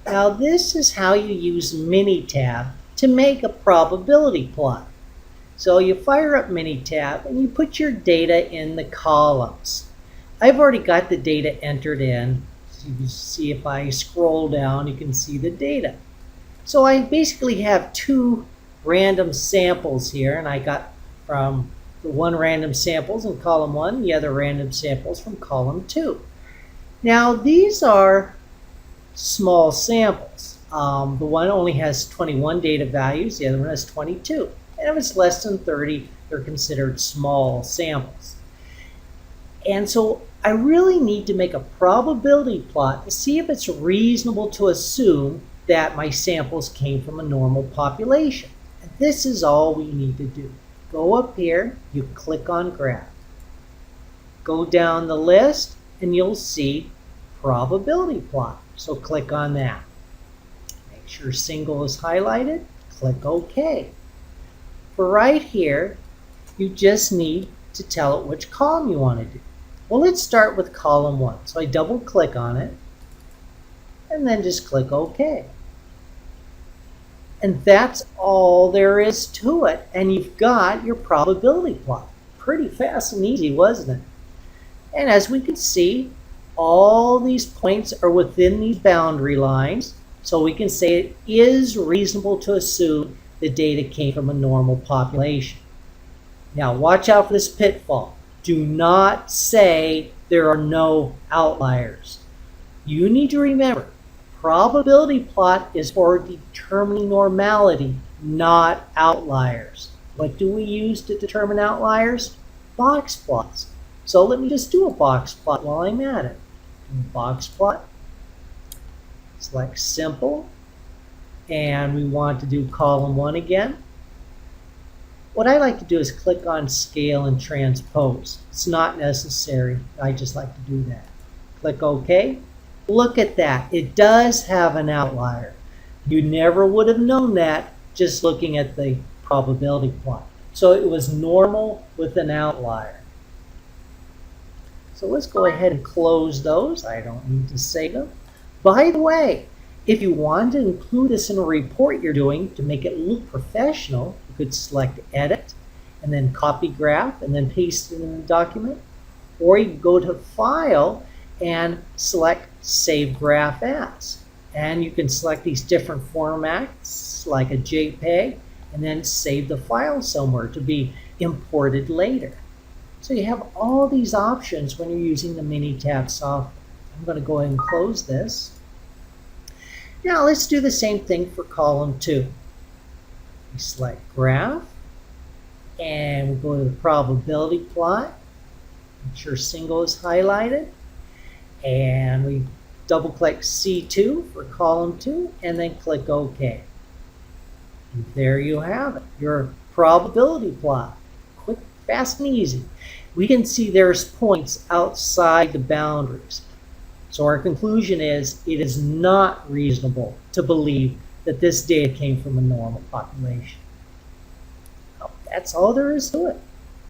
Now this is how you use Minitab to make a probability plot. So you fire up Minitab and you put your data in the columns. I've already got the data entered in. So you can see if I scroll down, you can see the data. So I basically have two random samples here, and I got from the one random samples in column 1, the other random samples from column 2. Now these are small samples. The one only has 21 data values, the other one has 22. And if it's less than 30, they're considered small samples. And so I really need to make a probability plot to see if it's reasonable to assume that my samples came from a normal population. And this is all we need to do. Go up here, you click on graph. Go down the list and you'll see probability plot. So click on that. Make sure single is highlighted, click OK. For right here, you just need to tell it which column you want to do. Well, let's start with column 1. So I double click on it and then just click OK. And that's all there is to it. And you've got your probability plot. Pretty fast and easy, wasn't it? And as we can see, all these points are within these boundary lines. So we can say it is reasonable to assume the data came from a normal population. Now watch out for this pitfall. Do not say there are no outliers. You need to remember, probability plot is for determining normality, not outliers. What do we use to determine outliers? Box plots. So let me just do a box plot while I'm at it. Box plot. Select simple. And we want to do column 1 again. What I like to do is click on scale and transpose. It's not necessary. I just like to do that. Click OK. Look at that. It does have an outlier. You never would have known that just looking at the probability plot. So it was normal with an outlier. So let's go ahead and close those. I don't need to save them. By the way, if you want to include this in a report you're doing to make it look professional, you could select Edit and then Copy Graph and then paste it in the document. Or you can go to File and select Save Graph As. And you can select these different formats like a JPEG and then save the file somewhere to be imported later. So you have all these options when you're using the Minitab software. I'm going to go ahead and close this. Now let's do the same thing for column 2. We select Graph, and we go to the probability plot. Make sure single is highlighted, and we double click C2 for column 2, and then click OK. And there you have it, your probability plot. Quick, fast, and easy. We can see there's points outside the boundaries. So our conclusion is it is not reasonable to believe that this data came from a normal population. Well, that's all there is to it.